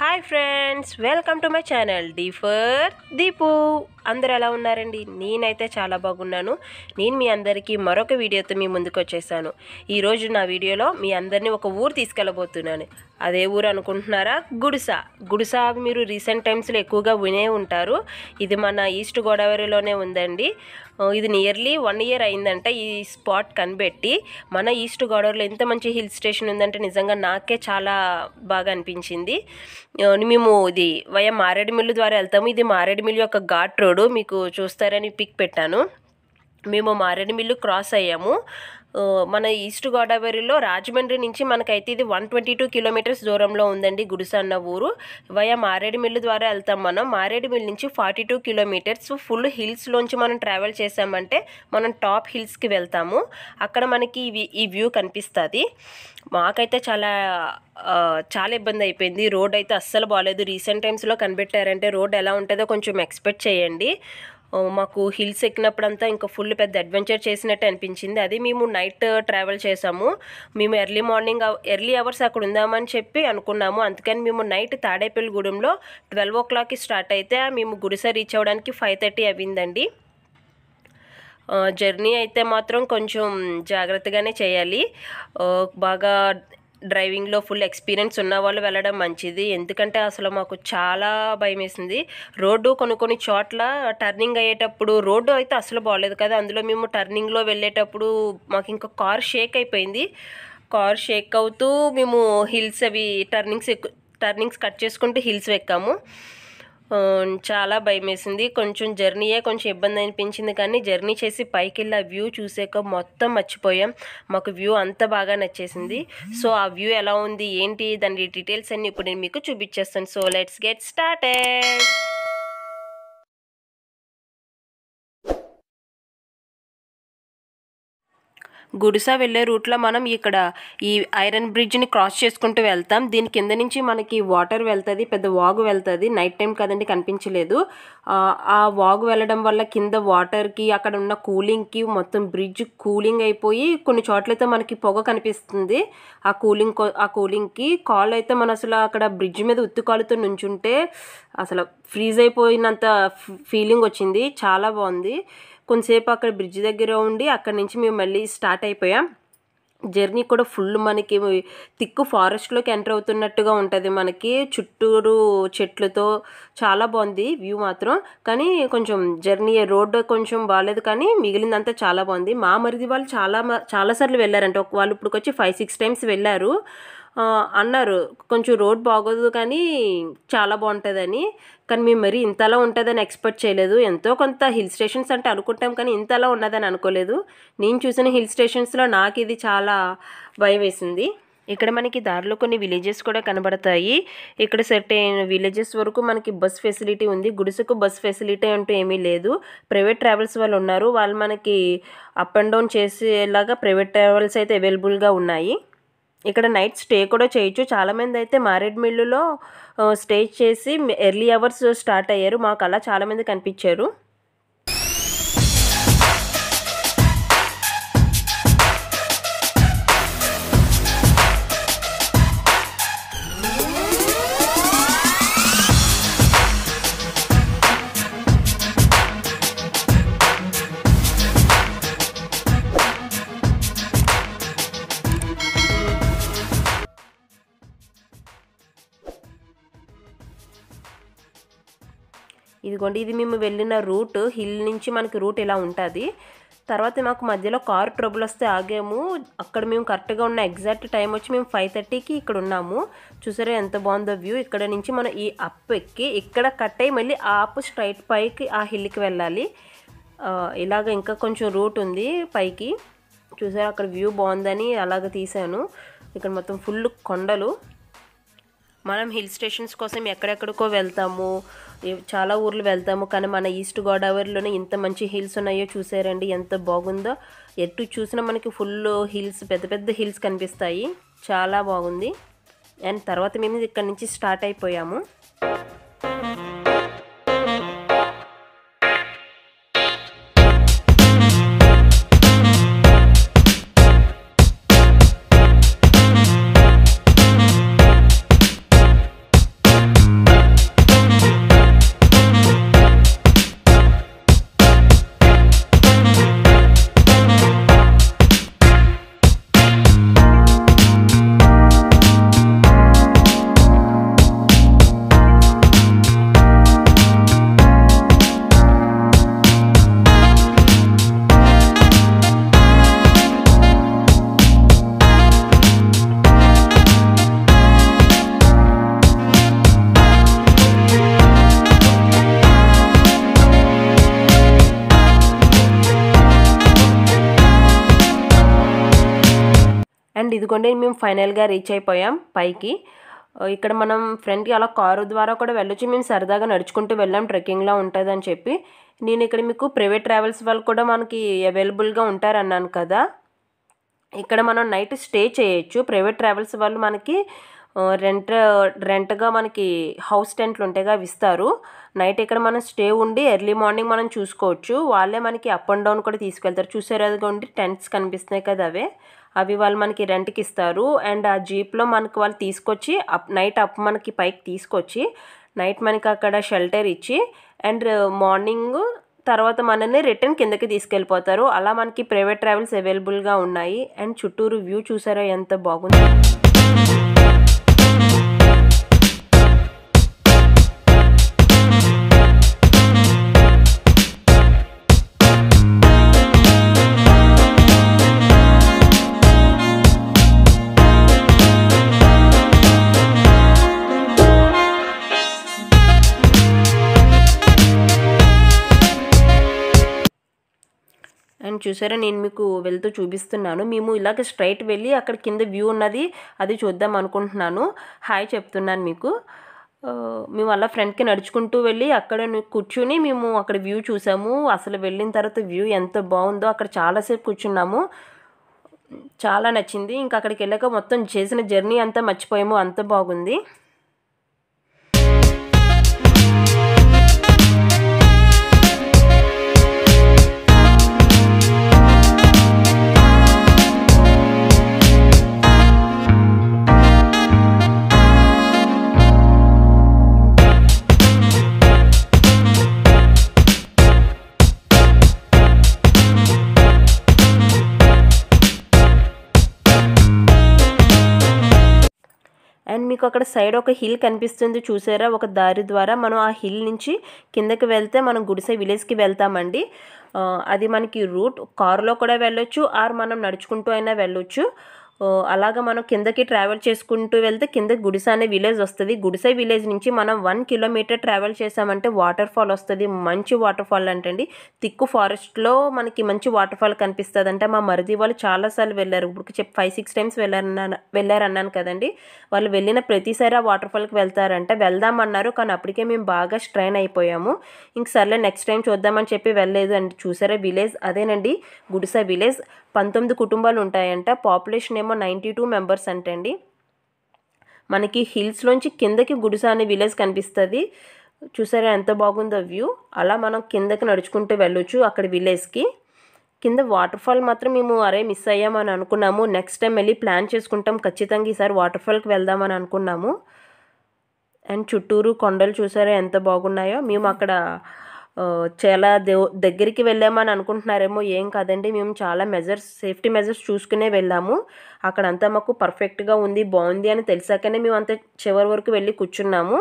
Hi friends, welcome to my channel D for Deepu. అందరు ఎలా ఉన్నారండి? నేనైతే చాలా బాగున్నాను. నేను మీ అందరికీ మరొక వీడియోతో మీ ముందుకు వచ్చేసాను. ఈరోజు నా వీడియోలో మీ అందరినీ ఒక ఊరు తీసుకెళ్ళబోతున్నాను. అదే ఊరు అనుకుంటున్నారా? గుడిస మీరు రీసెంట్ టైమ్స్లో ఎక్కువగా వినే ఉంటారు. ఇది మన ఈస్ట్ గోదావరిలోనే ఉందండి. ఇది నియర్లీ 1 year అయిందంట ఈ స్పాట్ కనిపెట్టి. మన ఈస్ట్ గోదావరిలో ఎంత మంచి హిల్ స్టేషన్ ఉందంటే నిజంగా నాకే చాలా బాగా అనిపించింది. మేము ఇది వయా మారేడుమిల్లు ద్వారా వెళ్తాము. ఇది మారేడుమిల్లు యొక్క ఘాట్ రోడ్, మీకు చూస్తారని పిక్ పెట్టాను. మేము మారేడుమిల్లు క్రాస్ అయ్యాము. మన ఈస్ట్ గోదావరిలో రాజమండ్రి నుంచి మనకైతే ఇది 122 kilometers దూరంలో ఉందండి గుడిస అన్న ఊరు. వయా మారేడుమిల్లు ద్వారా వెళ్తాం మనం. మారేడుమిల్లు నుంచి 42 kilometers ఫుల్ హిల్స్లోంచి మనం ట్రావెల్ చేసామంటే మనం టాప్ హిల్స్కి వెళ్తాము. అక్కడ మనకి ఈ వ్యూ కనిపిస్తుంది. మాకైతే చాలా ఇబ్బంది అయిపోయింది. రోడ్ అయితే అస్సలు బాగాలేదు. రీసెంట్ టైమ్స్లో కనిపెట్టారంటే రోడ్ ఎలా ఉంటుందో కొంచెం ఎక్స్పెక్ట్ చేయండి. మాకు హిల్స్ ఎక్కినప్పుడంతా ఇంకా ఫుల్ పెద్ద అడ్వెంచర్ చేసినట్టు అనిపించింది. అది మేము నైట్ ట్రావెల్ చేసాము. మేము ఎర్లీ అవర్స్ అక్కడ ఉందామని చెప్పి అనుకున్నాము. అందుకని మేము నైట్ తాడేపల్లిగూడెంలో 12 o'clockకి స్టార్ట్ అయితే మేము గుడిస రీచ్ అవ్వడానికి 5:30 అయిందండి. జర్నీ అయితే మాత్రం కొంచెం జాగ్రత్తగానే చేయాలి. బాగా డ్రైవింగ్లో ఫుల్ ఎక్స్పీరియన్స్ ఉన్న వాళ్ళు వెళ్ళడం మంచిది. ఎందుకంటే అసలు మాకు చాలా భయం వేసింది. రోడ్డు కొన్ని చోట్ల టర్నింగ్ అయ్యేటప్పుడు రోడ్డు అయితే అసలు బాగలేదు కదా. అందులో మేము టర్నింగ్లో వెళ్ళేటప్పుడు మాకు ఇంకా కార్ షేక్ అయిపోయింది. కార్ షేక్ అవుతూ మేము హిల్స్ టర్నింగ్స్ కట్ చేసుకుంటూ హిల్స్ ఎక్కాము. చాలా భయం వేసింది. కొంచెం ఇబ్బంది అనిపించింది. కానీ జర్నీ చేసి పైకి వెళ్ళి ఆ వ్యూ చూసాక మొత్తం మర్చిపోయాం. మాకు వ్యూ అంత బాగా నచ్చేసింది. సో ఆ వ్యూ ఎలా ఉంది ఏంటి దాని డీటెయిల్స్ అన్ని ఇప్పుడు నేను మీకు చూపించేస్తాను. So let's get started. గుడిస వెళ్ళే రూట్లో మనం ఇక్కడ ఈ ఐరన్ బ్రిడ్జ్ని క్రాస్ చేసుకుంటూ వెళ్తాం. దీని కింద నుంచి మనకి వాటర్ వెళ్తుంది, పెద్ద వాగు వెళ్తుంది. నైట్ టైం కదండి, కనిపించలేదు. ఆ వాగు వెళ్ళడం వల్ల కింద వాటర్కి అక్కడ ఉన్న కూలింగ్కి మొత్తం బ్రిడ్జ్ కూలింగ్ అయిపోయి కొన్ని చోట్లయితే మనకి పొగ కనిపిస్తుంది. ఆ కూలింగ్కి కాళ్ళు అయితే మన అసలు అక్కడ బ్రిడ్జ్ మీద ఉత్తుకాలుతో నుంచుంటే అసలు ఫ్రీజ్ అయిపోయినంత ఫీలింగ్ వచ్చింది. చాలా బాగుంది. కొంతసేపు అక్కడ బ్రిడ్జ్ దగ్గర ఉండి అక్కడి నుంచి మేము మళ్ళీ స్టార్ట్ అయిపోయాం. జర్నీ కూడా ఫుల్ మనకి థిక్ ఫారెస్ట్లోకి ఎంటర్ అవుతున్నట్టుగా ఉంటుంది. మనకి చుట్టూరు చెట్లతో చాలా బాగుంది వ్యూ మాత్రం. కానీ కొంచెం రోడ్డు కొంచెం బాగాలేదు, కానీ మిగిలిందంతా చాలా బాగుంది. మా మరిది వాళ్ళు చాలాసార్లు వెళ్ళారంటే వాళ్ళు ఇప్పుడు వచ్చి 5-6 times వెళ్ళారు. అన్నారు కొంచెం రోడ్ బాగోదు కానీ చాలా బాగుంటుందని. కానీ మేము మరీ ఇంతలా ఉంటుందని ఎక్స్పెక్ట్ చేయలేదు. ఎంతో కొంత హిల్ స్టేషన్స్ అంటే అనుకుంటాం, కానీ ఇంతలా ఉన్నదని అనుకోలేదు. నేను చూసిన హిల్ స్టేషన్స్లో నాకు ఇది చాలా భయం వేసింది. ఇక్కడ మనకి దారిలో కొన్ని విలేజెస్ కూడా కనబడతాయి. ఇక్కడ సర్టెన్ విలేజెస్ వరకు మనకి బస్ ఫెసిలిటీ ఉంది. గుడిసెకు బస్ ఫెసిలిటీ అంటూ ఏమీ లేదు. ప్రైవేట్ ట్రావెల్స్ వాళ్ళు ఉన్నారు. వాళ్ళు మనకి అప్ అండ్ డౌన్ చేసేలాగా ప్రైవేట్ ట్రావెల్స్ అయితే అవైలబుల్గా ఉన్నాయి. ఇక్కడ నైట్ స్టే కూడా చేయొచ్చు. చాలామంది అయితే మారేడుమిల్లులో స్టే చేసి ఎర్లీ అవర్స్ స్టార్ట్ అయ్యారు. మాకు అలా చాలామంది కనిపించారు. ఇదిగోండి, ఇది మేము వెళ్ళిన రూట్. హిల్ నుంచి మనకి రూట్ ఇలా ఉంటుంది. తర్వాత మాకు మధ్యలో కార్ ట్రబుల్ వస్తే ఆగాము. అక్కడ మేము కరెక్ట్గా ఉన్న ఎగ్జాక్ట్ టైం వచ్చి మేము 5:30కి ఇక్కడ ఉన్నాము. చూసారా ఎంత బాగుందో వ్యూ. ఇక్కడ నుంచి మనం ఈ అప్ ఎక్కి ఇక్కడ కట్ అయ్యి మళ్ళీ ఆ అప్ స్ట్రైట్ పైకి ఆ హిల్కి వెళ్ళాలి. ఇలాగ ఇంకా కొంచెం రూట్ ఉంది పైకి. చూసారా అక్కడ వ్యూ బాగుందని అలాగ తీసాను. ఇక్కడ మొత్తం ఫుల్ కొండలు. మనం హిల్ స్టేషన్స్ కోసం ఎక్కడెక్కడికో వెళ్తాము, చాలా ఊర్లు వెళ్తాము, కానీ మన ఈస్ట్ గోదావరిలోనే ఇంత మంచి హిల్స్ ఉన్నాయో చూసారండి. ఎంత బాగుందో. ఎటు చూసినా మనకి ఫుల్ హిల్స్, పెద్ద పెద్ద హిల్స్ కనిపిస్తాయి. చాలా బాగుంది. అండ్ తర్వాత మేము ఇక్కడ నుంచి స్టార్ట్ అయిపోయాము. అండ్ ఇదిగోండి మేము ఫైనల్గా రీచ్ అయిపోయాం పైకి. ఇక్కడ మనం ఫ్రెండ్కి అలా కారు ద్వారా కూడా వెళ్ళొచ్చు. మేము సరదాగా నడుచుకుంటూ వెళ్ళాం, ట్రెక్కింగ్లా ఉంటుంది అని చెప్పి. నేను ఇక్కడ మీకు ప్రైవేట్ ట్రావెల్స్ వాళ్ళు కూడా మనకి అవైలబుల్గా ఉంటారన్నాను కదా, ఇక్కడ మనం నైట్ స్టే చేయొచ్చు. ప్రైవేట్ ట్రావెల్స్ వాళ్ళు మనకి రెంట్గా మనకి హౌస్ టెంట్లు ఉంటాయిగా అవి ఇస్తారు. నైట్ ఇక్కడ మనం స్టే ఉండి ఎర్లీ మార్నింగ్ మనం చూసుకోవచ్చు. వాళ్ళే మనకి అప్ అండ్ డౌన్ కూడా తీసుకెళ్తారు. చూసారు అదిగోండి టెంట్స్ కనిపిస్తున్నాయి కదా, అవి వాళ్ళు మనకి రెంట్కి ఇస్తారు. అండ్ ఆ జీప్లో మనకి వాళ్ళు తీసుకొచ్చి నైట్ మనకి పైకి తీసుకొచ్చి నైట్ మనకి అక్కడ షెల్టర్ ఇచ్చి అండ్ మార్నింగ్ తర్వాత మనల్ని రిటర్న్ కిందకి తీసుకెళ్ళిపోతారు. అలా మనకి ప్రైవేట్ ట్రావెల్స్ అవైలబుల్గా ఉన్నాయి. అండ్ చుట్టూరు వ్యూ చూసారా ఎంత బాగుంది. అండ్ చూసారా నేను మీకు వెళ్తూ చూపిస్తున్నాను. మేము ఇలాగ స్ట్రైట్ వెళ్ళి అక్కడ కింద వ్యూ ఉన్నది అది చూద్దాం అనుకుంటున్నాను. హాయ్ చెప్తున్నాను మీకు. మేము అలా ఫ్రెండ్కి నడుచుకుంటూ వెళ్ళి అక్కడ కూర్చుని మేము అక్కడ వ్యూ చూసాము. అసలు వెళ్ళిన తర్వాత వ్యూ ఎంత బాగుందో, అక్కడ చాలాసేపు కూర్చున్నాము, చాలా నచ్చింది. ఇంకా అక్కడికి వెళ్ళాక మొత్తం చేసిన జర్నీ అంతా మర్చిపోయాము, అంత బాగుంది. అండ్ మీకు అక్కడ సైడ్ ఒక హిల్ కనిపిస్తుంది చూసారా, ఒక దారి ద్వారా మనం ఆ హిల్ నుంచి కిందకి వెళ్తే మనం గుడిసె విలేజ్కి వెళ్తామండి. అది మనకి రూట్, కారులో కూడా వెళ్ళొచ్చు ఆర్ మనం నడుచుకుంటూ అయినా వెళ్ళొచ్చు. అలాగా మనం కిందకి ట్రావెల్ చేసుకుంటూ వెళ్తే కింద గుడిసె అనే విలేజ్ వస్తుంది. గుడిసె విలేజ్ నుంచి మనం 1 కిలోమీటర్ ట్రావెల్ చేసామంటే వాటర్ ఫాల్ వస్తుంది. మంచి వాటర్ ఫాల్ అంటండి. థిక్ ఫారెస్ట్లో మనకి మంచి వాటర్ ఫాల్ కనిపిస్తుంది. అంటే మా మరిది వాళ్ళు చాలాసార్లు వెళ్ళారు, ఇప్పుడు 5-6 టైమ్స్ వెళ్ళారన్నాను కదండి. వాళ్ళు వెళ్ళిన ప్రతిసారి ఆ వాటర్ ఫాల్కి వెళ్దామన్నారు. కానీ అప్పటికే మేము బాగా స్ట్రైన్ అయిపోయాము. ఇంక సర్లే నెక్స్ట్ టైం చూద్దామని చెప్పి వెళ్ళలేదు. అండ్ చూసారా విలేజ్ అదేనండి, గుడిసె విలేజ్. 19 కుటుంబాలు ఉంటాయంట. పాపులేషన్ ఏమో 92 మెంబర్స్ అంటండి. మనకి హిల్స్లోంచి కిందకి గుడిసె అనే విలేజ్ కనిపిస్తుంది. చూసారా ఎంత బాగుందో వ్యూ. అలా మనం కిందకి నడుచుకుంటూ వెళ్ళొచ్చు అక్కడ విలేజ్కి. కింద వాటర్ ఫాల్ మాత్రం మేము మిస్ అయ్యామని అనుకున్నాము. నెక్స్ట్ టైం వెళ్ళి ప్లాన్ చేసుకుంటాం ఖచ్చితంగా. ఈసారి వాటర్ ఫాల్కి వెళ్దామని అనుకున్నాము. అండ్ చుట్టూరు కొండలు చూసారా ఎంత బాగున్నాయో. మేము అక్కడ చాలా దగ్గరికి వెళ్ళామని అనుకుంటున్నారేమో, ఏం కాదండి. మేము చాలా సేఫ్టీ మెజర్స్ చూసుకునే వెళ్ళాము. అక్కడంతా మాకు పర్ఫెక్ట్గా ఉంది, బాగుంది అని తెలిసాకనే మేము అంత చివరి వరకు వెళ్ళి కూర్చున్నాము.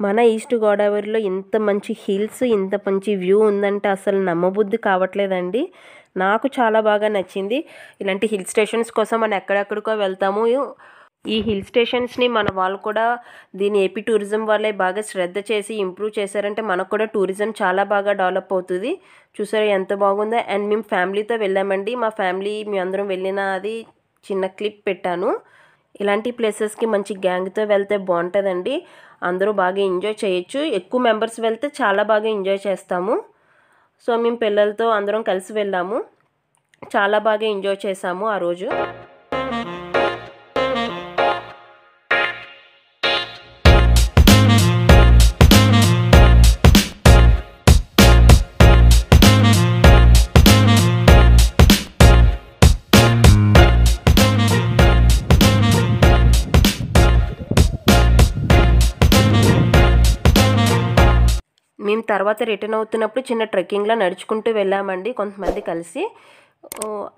మన ఈస్ట్ గోదావరిలో ఇంత మంచి హిల్స్, ఇంత మంచి వ్యూ ఉందంటే అసలు నమ్మబుద్ధి కావట్లేదండి. నాకు చాలా బాగా నచ్చింది. ఇలాంటి హిల్ స్టేషన్స్ కోసం మనం ఎక్కడెక్కడికో వెళ్తాము. ఈ హిల్ స్టేషన్స్ని మన వాళ్ళు కూడా దీని ఏపీ టూరిజం వాళ్ళే బాగా శ్రద్ధ చేసి ఇంప్రూవ్ చేశారంటే మనకు కూడా టూరిజం చాలా బాగా డెవలప్ అవుతుంది. చూసారా ఎంత బాగుందో. అండ్ మేము ఫ్యామిలీతో వెళ్ళామండి. మా ఫ్యామిలీ మేము అందరం వెళ్ళిన అది చిన్న క్లిప్ పెట్టాను. ఇలాంటి ప్లేసెస్కి మంచి గ్యాంగ్తో వెళ్తే బాగుంటుందండి. అందరూ బాగా ఎంజాయ్ చేయొచ్చు. ఎక్కువ మెంబర్స్ వెళ్తే చాలా బాగా ఎంజాయ్ చేస్తాము. సో మేము పిల్లలతో అందరం కలిసి వెళ్ళాము. చాలా బాగా ఎంజాయ్ చేసాము ఆ రోజు. మేము తర్వాత రిటర్న్ అవుతున్నప్పుడు చిన్న ట్రెక్కింగ్లో నడుచుకుంటూ వెళ్ళామండి కొంతమంది కలిసి.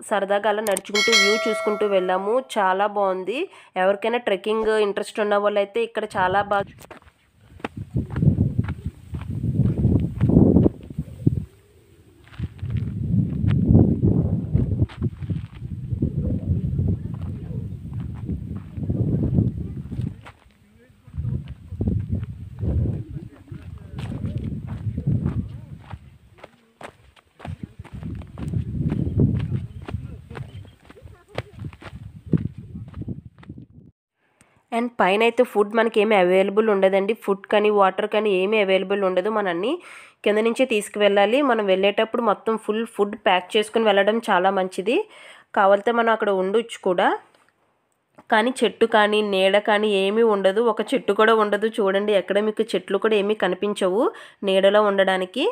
సరదాగా అలా నడుచుకుంటూ వ్యూ చూసుకుంటూ వెళ్ళాము. చాలా బాగుంది. ఎవరికైనా ట్రెక్కింగ్ ఇంట్రెస్ట్ ఉన్న వాళ్ళైతే ఇక్కడ చాలా బాగా అండ్ పైన అయితే ఫుడ్ మనకి ఏమీ అవైలబుల్ ఉండదండి. ఫుడ్ కానీ వాటర్ కానీ ఏమీ అవైలబుల్ ఉండదు. మనం అన్నీ కింద నుంచే తీసుకువెళ్ళాలి. మనం వెళ్ళేటప్పుడు మొత్తం ఫుడ్ ప్యాక్ చేసుకుని వెళ్ళడం చాలా మంచిది. కావాలితే మనం అక్కడ ఉండొచ్చు కూడా. కానీ చెట్టు కానీ నీడ కానీ ఏమీ ఉండదు. ఒక చెట్టు కూడా ఉండదు. చూడండి ఎక్కడ మీకు చెట్లు కూడా ఏమీ కనిపించవు నీడలో ఉండడానికి.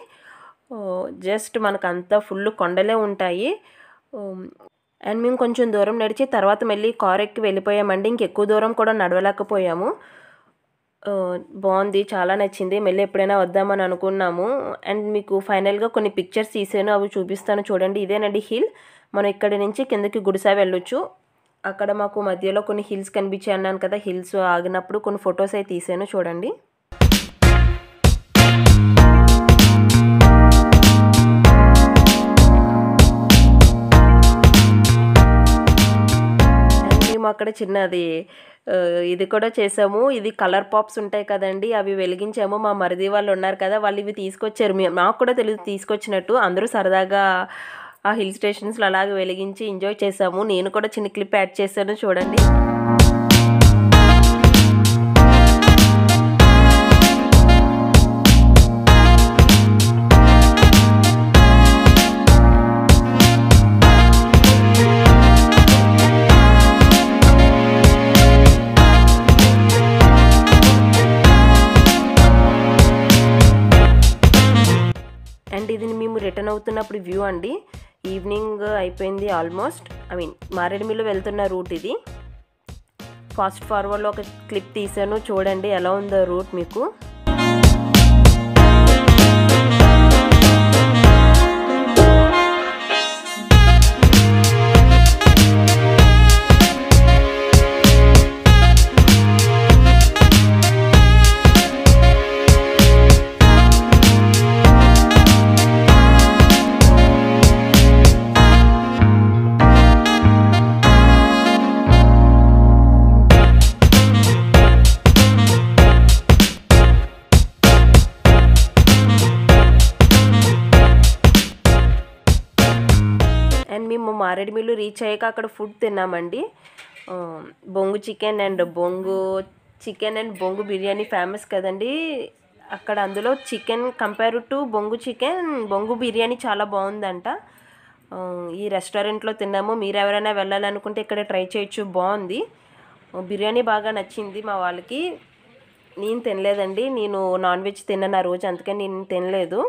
జస్ట్ మనకంతా ఫుల్ కొండలే ఉంటాయి. అండ్ మేము కొంచెం దూరం నడిచి తర్వాత మళ్ళీ కార్ ఎక్కి వెళ్ళిపోయామండి. ఇంకెక్కువ దూరం కూడా నడవలేకపోయాము. బాగుంది, చాలా నచ్చింది. మళ్ళీ ఎప్పుడైనా వద్దామని అనుకున్నాము. అండ్ మీకు ఫైనల్గా కొన్ని పిక్చర్స్ తీసాను, అవి చూపిస్తాను చూడండి. ఇదేనండి హిల్. మనం ఇక్కడి నుంచి కిందకి గుడిసా వెళ్ళొచ్చు. అక్కడ మాకు మధ్యలో కొన్ని హిల్స్ కనిపించాయి అన్నాను కదా, హిల్స్ ఆగినప్పుడు కొన్ని ఫొటోస్ అయితే తీసాను చూడండి. అక్కడ చిన్నది ఇది కూడా చేసాము. ఇది కలర్ పాప్స్ ఉంటాయి కదండి, అవి వెలిగించాము. మా మరిది వాళ్ళు ఉన్నారు కదా, వాళ్ళు ఇవి తీసుకొచ్చారు. నాకు కూడా తెలియదు తీసుకొచ్చినట్టు. అందరూ సరదాగా ఆ హిల్ స్టేషన్స్లో అలాగే వెలిగించి ఎంజాయ్ చేసాము. నేను కూడా చిన్న క్లిప్ యాడ్ చేశాను చూడండి. అండ్ ఇది మేము రిటర్న్ అవుతున్నప్పుడు వ్యూ అండి. ఈవినింగ్ అయిపోయింది ఆల్మోస్ట్. మారేడుమిల్లి వెళ్తున్న రూట్ ఇది. ఫాస్ట్ ఫార్వర్డ్లో ఒక క్లిప్ తీసాను చూడండి ఎలా ఉందో రూట్ మీకు. అండ్ మేము మారేడుమిల్లి రీచ్ అయ్యాక అక్కడ ఫుడ్ తిన్నామండి. బొంగు చికెన్ అండ్ బొంగు బిర్యానీ ఫేమస్ కదండి అక్కడ. అందులో చికెన్ కంపేర్ టు బొంగు బిర్యానీ చాలా బాగుందంట. ఈ రెస్టారెంట్లో తిన్నాము. మీరు ఎవరైనా వెళ్ళాలనుకుంటే ఇక్కడ ట్రై చేయొచ్చు, బాగుంది. బిర్యానీ బాగా నచ్చింది మా వాళ్ళకి. నేను తినలేదండి, నేను నాన్ వెజ్ తిన్నాను ఆ రోజు, అందుకని నేను తినలేదు.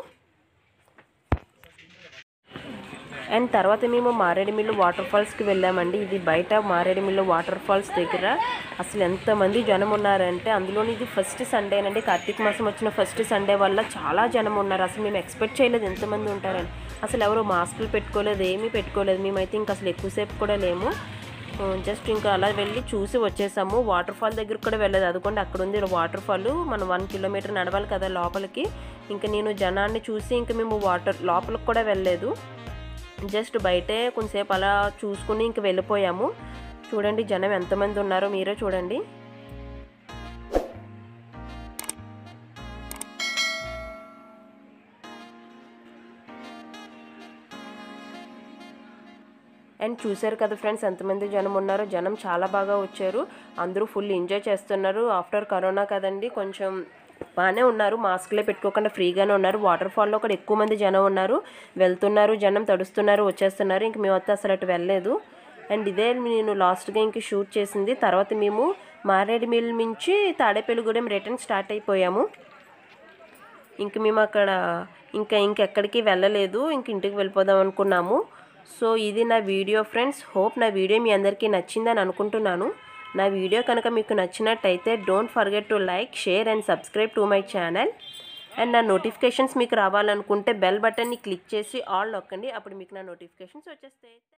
అండ్ తర్వాత మేము మారేడుమిల్లి వాటర్ ఫాల్స్కి వెళ్ళామండి. ఇది బయట మారేడుమిల్లి వాటర్ ఫాల్స్ దగ్గర. అసలు ఎంతమంది జనం ఉన్నారంటే, అందులోని ఇది ఫస్ట్ సండేనండి, కార్తీక మాసం వచ్చిన ఫస్ట్ సండే వల్ల చాలా జనం ఉన్నారు. అసలు మేము ఎక్స్పెక్ట్ చేయలేదు ఎంతమంది ఉంటారని. అసలు ఎవరు మాస్కులు పెట్టుకోలేదు, ఏమీ పెట్టుకోలేదు. మేమైతే ఇంకా అసలు ఎక్కువసేపు కూడా లేము. జస్ట్ ఇంకా అలా వెళ్ళి చూసి వచ్చేసాము. వాటర్ ఫాల్ దగ్గర కూడా వెళ్ళలేదు. అదిగోండి అక్కడ ఉంది వాటర్ ఫాల్. మనం 1 కిలోమీటర్ నడవాలి కదా లోపలికి. ఇంకా నేను జనాన్ని చూసి ఇంకా మేము వాటర్ లోపలికి కూడా వెళ్ళలేదు. జస్ట్ బయటే కొంచెంసేపు అలా చూసుకుని ఇంక వెళ్ళిపోయాము. చూడండి జనం ఎంతమంది ఉన్నారో మీరే చూడండి. అండ్ చూసారు కదా ఫ్రెండ్స్ ఎంతమంది జనం ఉన్నారో. జనం చాలా బాగా వచ్చారు. అందరూ ఫుల్ ఎంజాయ్ చేస్తున్నారు. ఆఫ్టర్ కరోనా కదండి, కొంచెం బాగానే ఉన్నారు. మాస్క్లే పెట్టుకోకుండా ఫ్రీగానే ఉన్నారు. వాటర్ ఫాల్లో కూడా ఎక్కువ మంది జనం ఉన్నారు. వెళ్తున్నారు, జనం తడుస్తున్నారు, వచ్చేస్తున్నారు. ఇంక మేమైతే అసలు అటు వెళ్ళలేదు. అండ్ ఇదే నేను లాస్ట్గా ఇంక షూట్ చేసింది. తర్వాత మేము మారేడుమిల్లి నుంచి తాడేపల్లిగూడెం రిటర్న్ స్టార్ట్ అయిపోయాము. ఇంక మేము అక్కడ ఇంకెక్కడికి వెళ్ళలేదు. ఇంక ఇంటికి వెళ్ళిపోదాం అనుకున్నాము. సో ఇది నా వీడియో ఫ్రెండ్స్. హోప్ నా వీడియో మీ అందరికీ నచ్చిందని అనుకుంటున్నాను. నా వీడియో కనుక మీకు నచ్చినట్టయితే don't forget to like, share and subscribe to my channel. And నా నోటిఫికేషన్స్ మీకు రావాలనుకుంటే బెల్ బటన్ని క్లిక్ చేసి ఆల్ నొక్కండి. అప్పుడు మీకు నా నోటిఫికేషన్స్ వచ్చేస్తాయి.